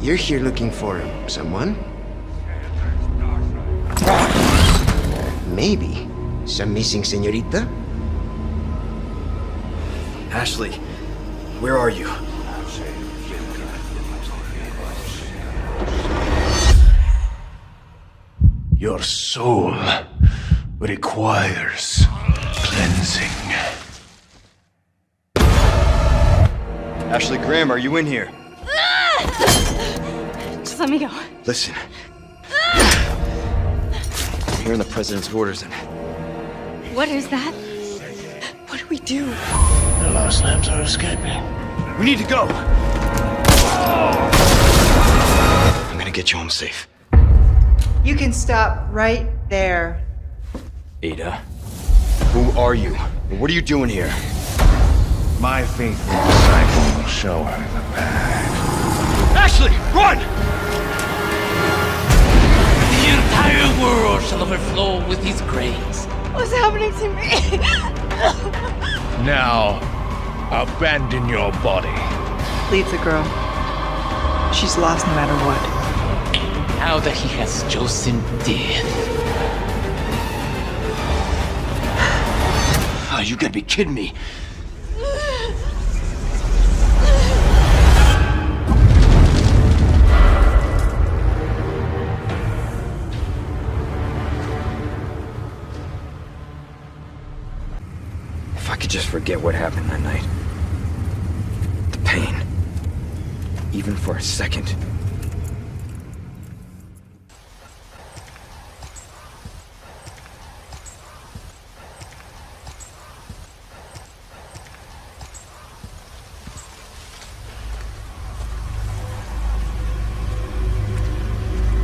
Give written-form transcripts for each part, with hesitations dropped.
You're here looking for someone? Maybe some missing señorita? Ashley, where are you? Your soul requires cleansing. Ashley Graham, are you in here? Just let me go. Listen. I'm hearing the president's orders and... What is that? What do we do? The lost lambs are escaping. We need to go! I'm gonna get you home safe. You can stop right there. Ada? Who are you? What are you doing here? My faithful disciple will show her the path. Ashley, run! The entire world shall overflow with his grace. What's happening to me? Now, abandon your body. Leave the girl. She's lost no matter what. Now that he has chosen death. Oh, you gotta be kidding me. If I could just forget what happened that night. The pain. Even for a second.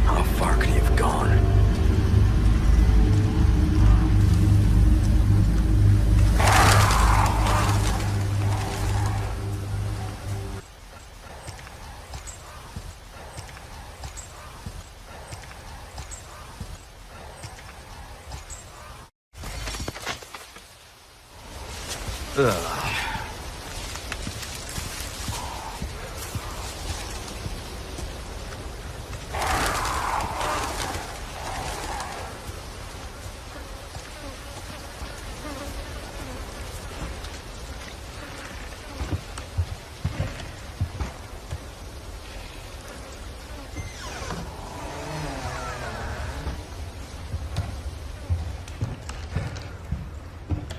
How far could he have gone?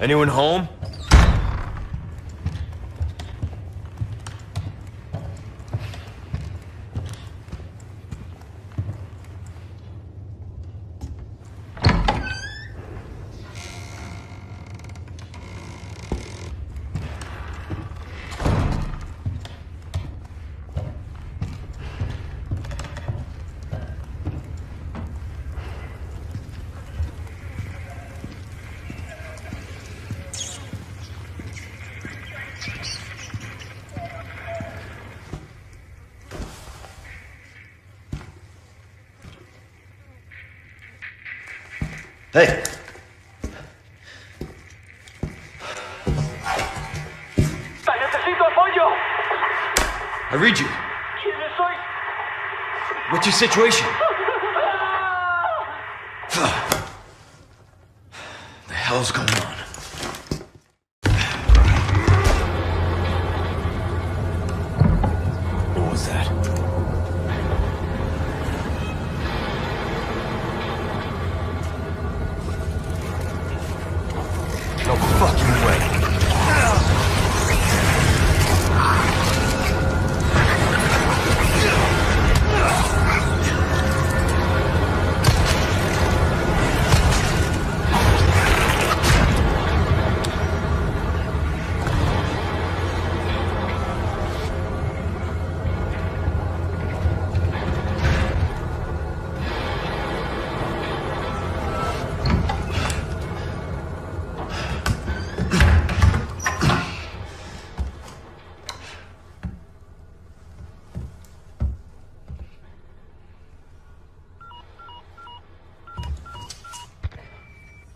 Anyone home? Hey! ¡Necesito apoyo! I read you. ¿Quién soy? What's your situation? The hell's going on? What was that? No fucking way.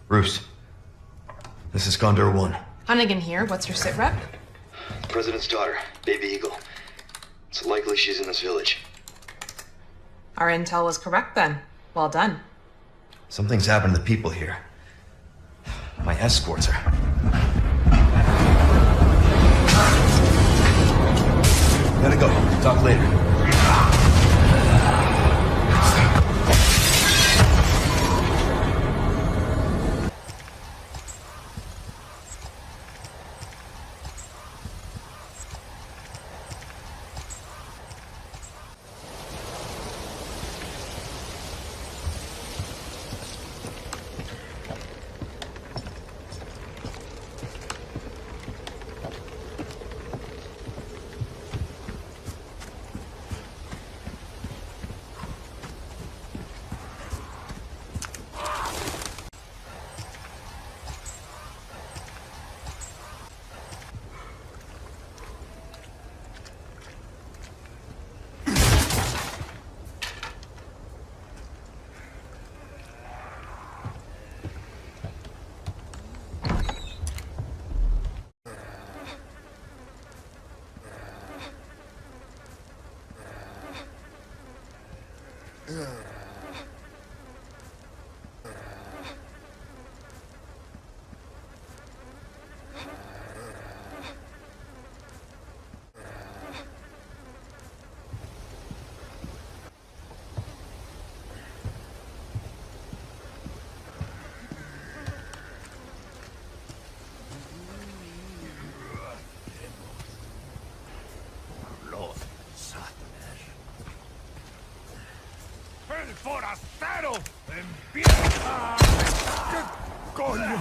Bruce, this is Condor 1. Hunnigan here. What's your sit rep? President's daughter, Baby Eagle. It's likely she's in this village. Our intel was correct then. Well done. Something's happened to the people here. My escorts are... Gotta go. Talk later. ¡El forastero! ¡Empieza! ¿Qué coño?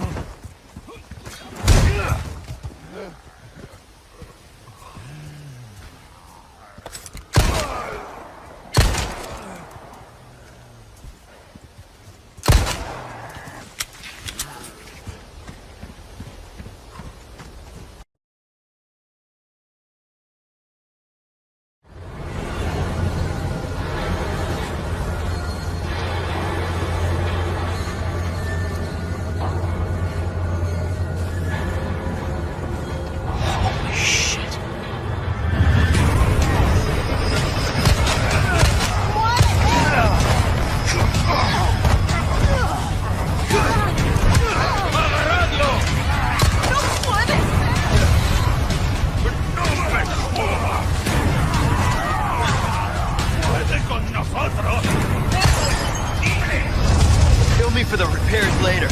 Kill me for the repairs later.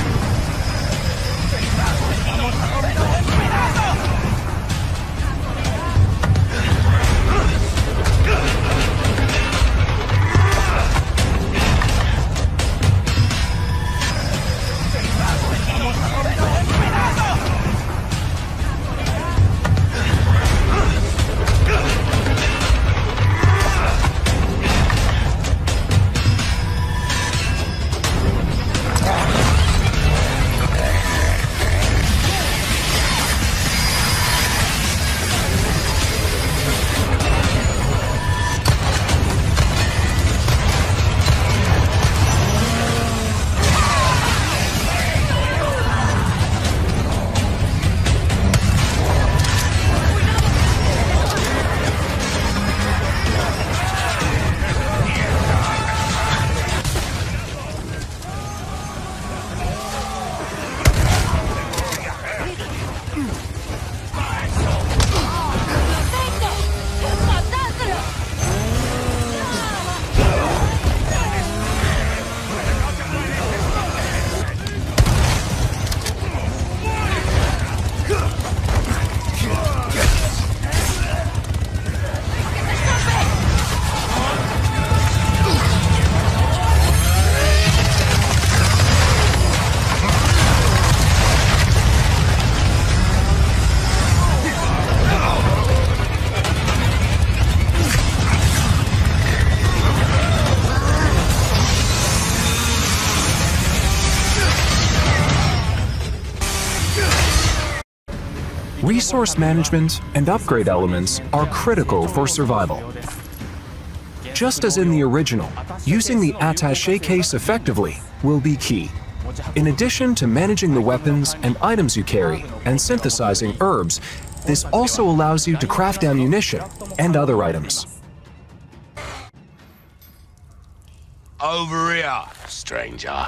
Resource management and upgrade elements are critical for survival. Just as in the original, using the attaché case effectively will be key. In addition to managing the weapons and items you carry and synthesizing herbs, this also allows you to craft ammunition and other items. Over here, stranger.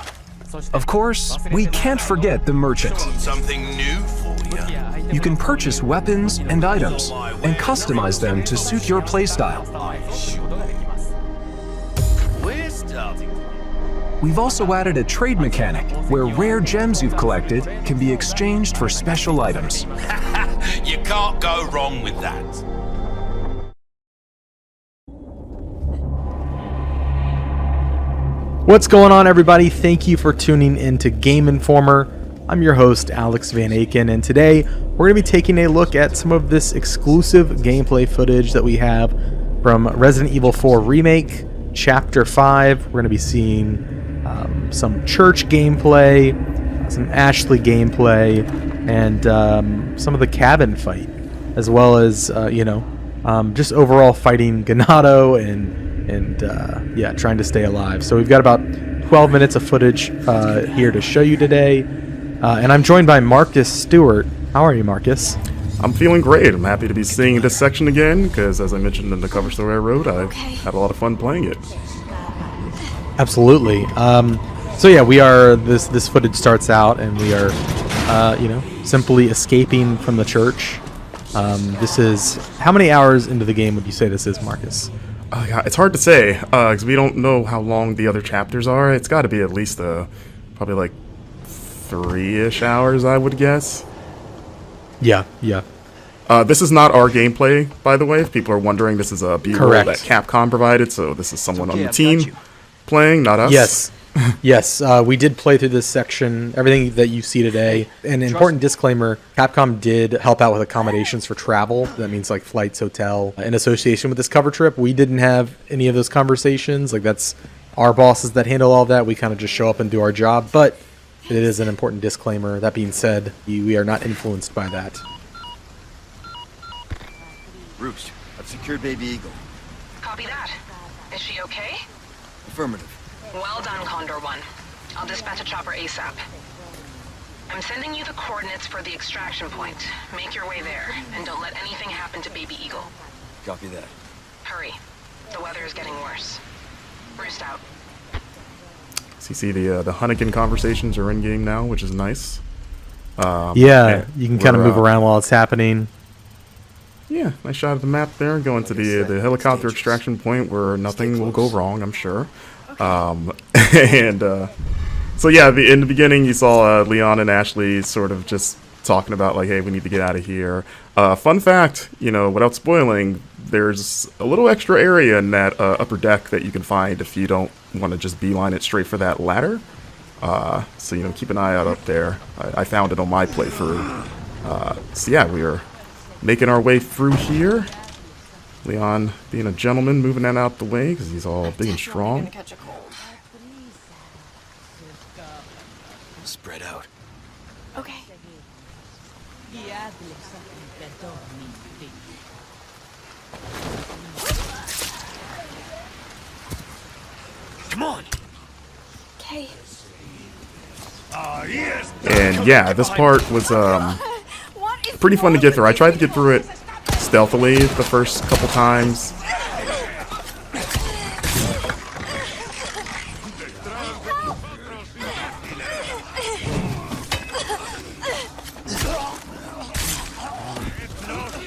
Of course, we can't forget the merchant. Something new for you. You can purchase weapons and items and customize them to suit your playstyle. We're starting. We've also added a trade mechanic where rare gems you've collected can be exchanged for special items. You can't go wrong with that. What's going on, everybody? Thank you for tuning into Game Informer. I'm your host, Alex Van Aken, and today we're going to be taking a look at some of this exclusive gameplay footage that we have from Resident Evil 4 Remake, Chapter 5. We're going to be seeing some church gameplay, some Ashley gameplay, and some of the cabin fight, as well as, just overall fighting Ganado and trying to stay alive. So we've got about 12 minutes of footage here to show you today. And I'm joined by Marcus Stewart. How are you, Marcus? I'm feeling great. I'm happy to be seeing this section again, because as I mentioned in the cover story I wrote, I had a lot of fun playing it. Absolutely. So yeah, we are, this footage starts out and we are, simply escaping from the church. This is, how many hours into the game would you say this is, Marcus? Yeah, it's hard to say, because we don't know how long the other chapters are. It's got to be at least probably like 3-ish hours, I would guess. Yeah. This is not our gameplay, by the way. If people are wondering, this is a B-roll that Capcom provided, so this is someone on the team playing, not us. Yes, we did play through this section, everything that you see today. An important disclaimer, Capcom did help out with accommodations for travel. That means like flights, hotel, in association with this cover trip. We didn't have any of those conversations. Like, that's our bosses that handle all that. We kind of just show up and do our job, but it is an important disclaimer. That being said, we are not influenced by that. Roost, I've secured Baby Eagle. Copy that. Is she okay? Affirmative. Well done, Condor 1. I'll dispatch a chopper ASAP. I'm sending you the coordinates for the extraction point. Make your way there, and don't let anything happen to Baby Eagle. Copy that. Hurry. The weather is getting worse. Roost out. So you see the Hunnigan conversations are in-game now, which is nice. You can kind of move around while it's happening. Yeah, nice shot of the map there, going to the helicopter extraction point where nothing will go wrong, I'm sure. So yeah, in the beginning you saw Leon and Ashley sort of just talking about like, hey, we need to get out of here. Fun fact, without spoiling, there's a little extra area in that upper deck that you can find if you don't want to just beeline it straight for that ladder. So keep an eye out up there. I found it on my playthrough. So yeah, we are making our way through here. Leon being a gentleman, moving that out the way because he's all big and strong. Spread out. Okay. Come on. Okay. And yeah, this part was pretty fun to get through. I tried to get through it stealthily the first couple times.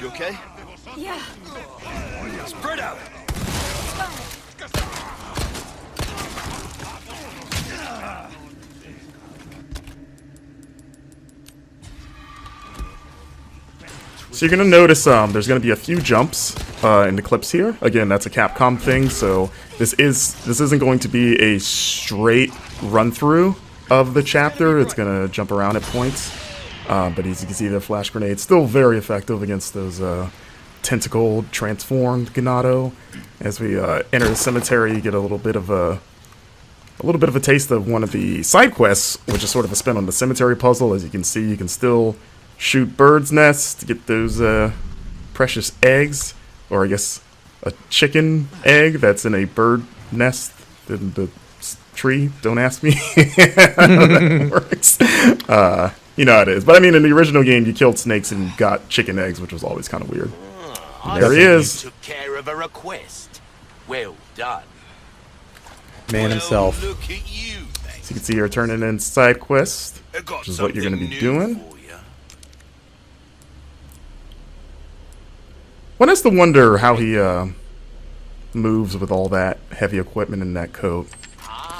You okay? Yeah. Spread out. So you're going to notice there's going to be a few jumps in the clips here. Again, that's a Capcom thing, so this isn't going to be a straight run-through of the chapter. It's going to jump around at points. But as you can see, the flash grenade's still very effective against those tentacled, transformed Ganado. As we enter the cemetery, you get a little bit of a taste of one of the side quests, which is sort of a spin on the cemetery puzzle. As you can see, you can still shoot birds' nests to get those precious eggs, or I guess a chicken egg that's in a bird nest in the tree. Don't ask me how that works. You know how it is. But I mean, in the original game, you killed snakes and got chicken eggs, which was always kind of weird. There he is. You took care of a request. Well done. man himself. Look at you. So you can see here turning in side quest, which is what you're going to be doing. One has to wonder how he moves with all that heavy equipment in that coat.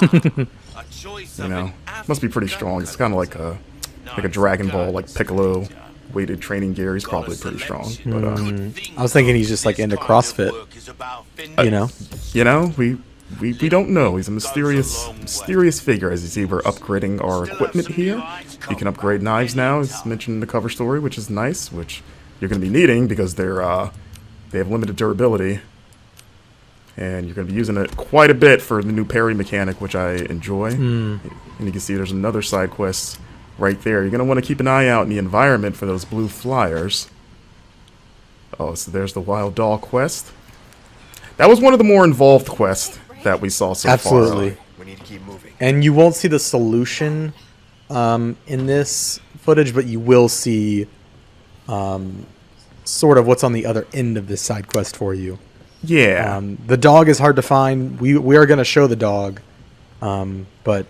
You know, must be pretty strong. It's kind of like a Dragon Ball, like Piccolo weighted training gear. He's probably pretty strong. But I was thinking he's just like into CrossFit. You know, we don't know. He's a mysterious figure. As you see, we're upgrading our equipment here. You can upgrade knives now, as mentioned in the cover story, which is nice. Which you're going to be needing because they have limited durability. And you're going to be using it quite a bit for the new parry mechanic, which I enjoy. And you can see there's another side quest right there. You're going to want to keep an eye out in the environment for those blue flyers. Oh, so there's the Wild Doll quest. That was one of the more involved quests that we saw so far. Absolutely. We need to keep moving. And you won't see the solution in this footage, but you will see sort of what's on the other end of this side quest for you. Yeah. The dog is hard to find. We are going to show the dog, but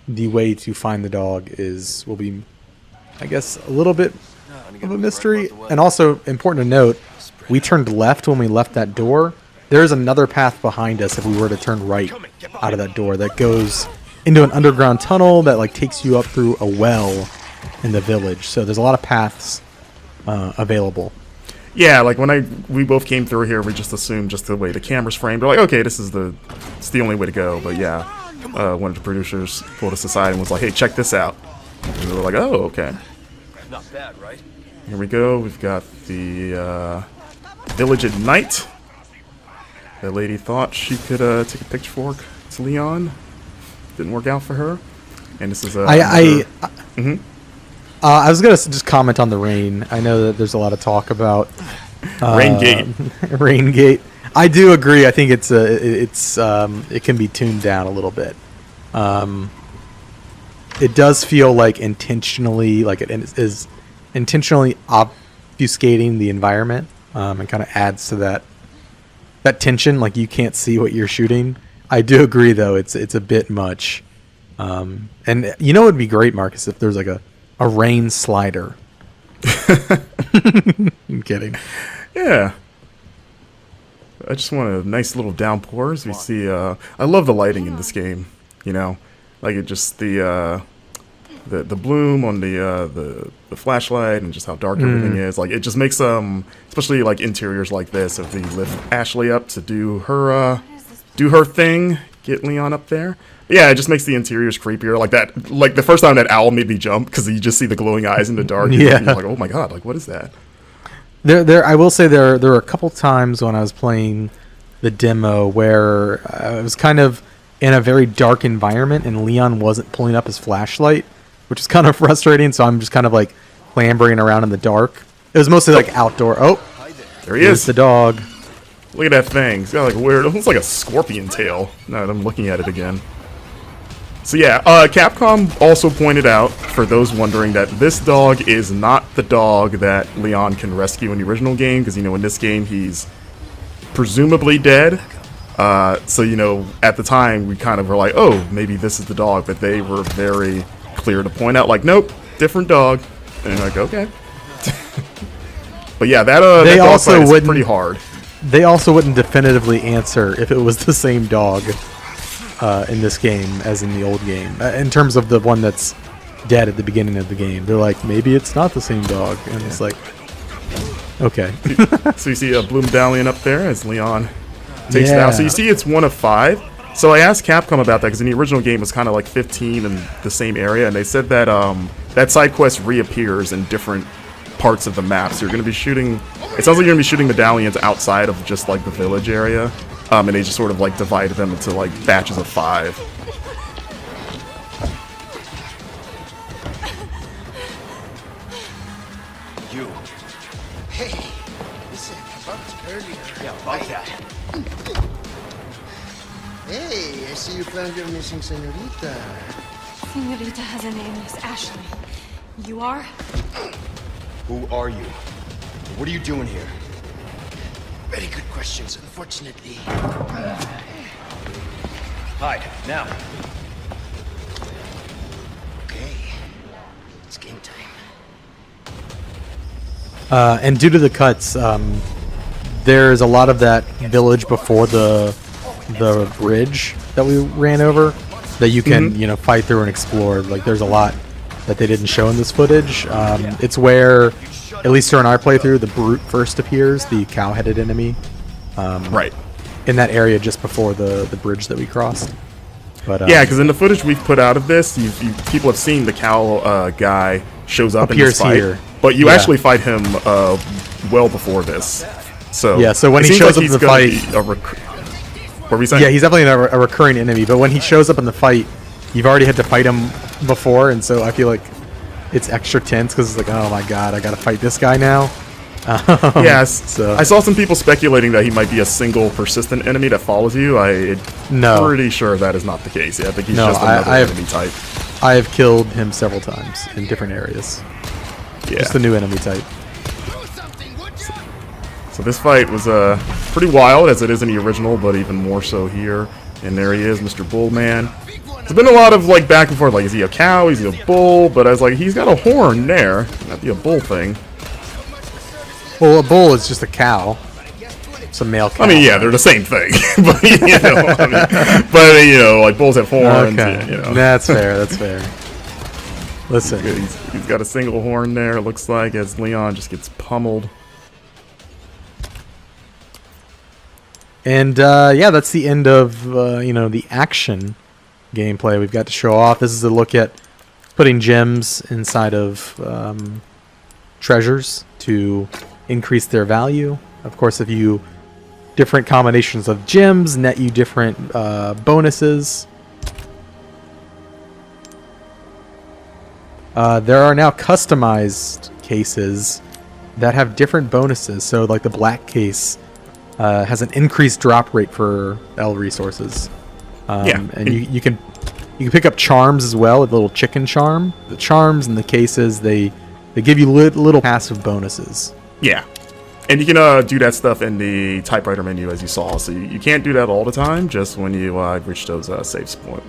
the way to find the dog will be, I guess, a little bit of a mystery. And also important to note, we turned left when we left that door. There is another path behind us if we were to turn right out of that door that goes into an underground tunnel that like takes you up through a well in the village. So there's a lot of paths available. Yeah, like when we both came through here, we just assumed just the way the camera's framed. We're like, okay, it's the only way to go. But yeah, one of the producers pulled us aside and was like, hey, check this out. And we were like, oh, okay. Not bad, right? Here we go. We've got the village at night. That lady thought she could take a pitchfork to Leon. Didn't work out for her. And this is I was gonna just comment on the rain. I know that there's a lot of talk about Rain Gate. I do agree. I think it can be tuned down a little bit. It does feel like intentionally, like it is intentionally obfuscating the environment, and kind of adds to that tension. Like you can't see what you're shooting. I do agree, though. It's a bit much. And you know, it'd be great, Marcus, if there's like a rain slider. I'm kidding. Yeah. I just want a nice little downpour as we see. I love the lighting in this game. You know, like it just the bloom on the flashlight and just how dark everything is. Like it just makes especially like interiors like this. If we lift Ashley up to do her thing, get Leon up there. Yeah, it just makes the interiors creepier. Like that, like the first time that owl made me jump because you just see the glowing eyes in the dark. Yeah, you're like, oh my god, like what is that? I will say there were a couple times when I was playing the demo where I was kind of in a very dark environment and Leon wasn't pulling up his flashlight, which is kind of frustrating. So I'm just kind of like clambering around in the dark. It was mostly like outdoor. Oh, there he is, the dog. Look at that thing. It's got like a weird, it looks like a scorpion tail. Now that I'm looking at it again. So yeah, Capcom also pointed out, for those wondering, that this dog is not the dog that Leon can rescue in the original game, because, you know, in this game he's presumably dead. So, you know, at the time we kind of were like, oh, maybe this is the dog, but they were very clear to point out, like, nope, different dog. And you're like, okay. But yeah, that dog fight is pretty hard. They also wouldn't definitively answer if it was the same dog in this game as in the old game. In terms of the one that's dead at the beginning of the game, they're like, maybe it's not the same dog, and it's like, okay. So you see a blue medallion up there as Leon takes it out. So you see it's 1 of 5. So I asked Capcom about that because in the original game it was kind of like 15 in the same area, and they said that that side quest reappears in different parts of the map. So you're going to be shooting. It sounds like you're going to be shooting medallions outside of just like the village area. And they just sort of like divided them into like batches of 5. You. Hey, listen, bumped earlier. Yeah, about that. Hey, I see you found your missing señorita. Señorita has a name, Miss Ashley. You are? Who are you? What are you doing here? Very good questions, unfortunately. Hide, now. Okay. It's game time. And due to the cuts, there's a lot of that village before the bridge that we ran over that you can fight through and explore. Like there's a lot that they didn't show in this footage. It's where, at least during our playthrough, the brute first appears, the cow-headed enemy. Right. In that area just before the bridge that we crossed. But yeah, because in the footage we've put out of this, people have seen the cow guy shows up in this fight, here. but you actually fight him well before this. So yeah, so when he shows up in the fight, what were we saying? Yeah, he's definitely a recurring enemy. But when he shows up in the fight, you've already had to fight him before, and so I feel like it's extra tense because it's like, oh my god, I got to fight this guy now. Yes. So. I saw some people speculating that he might be a single persistent enemy that follows you. I'm pretty sure that is not the case. Yeah, I think he's just another enemy type. I have killed him several times in different areas. Yeah. Just a new enemy type. So this fight was pretty wild, as it is in the original, but even more so here. And there he is, Mr. Bullman. There's been a lot of like back and forth, like is he a cow, is he a bull? But I was like, he's got a horn there. Not be a bull thing. Well, a bull is just a cow. It's a male cow. I mean, yeah, they're the same thing. But like bulls have horns. Okay. That's fair. That's fair. Listen, he's got a single horn there. It looks like as Leon just gets pummeled. And yeah, that's the end of the action gameplay we've got to show off. This is a look at putting gems inside of treasures to increase their value. Of course, if you different combinations of gems net you different bonuses. There are now customized cases that have different bonuses. So like the black case has an increased drop rate for L resources. And you can pick up charms as well, a little chicken charm. The charms and the cases, they give you little passive bonuses. Yeah. And you can do that stuff in the typewriter menu as you saw. So you can't do that all the time, just when you reach those save points.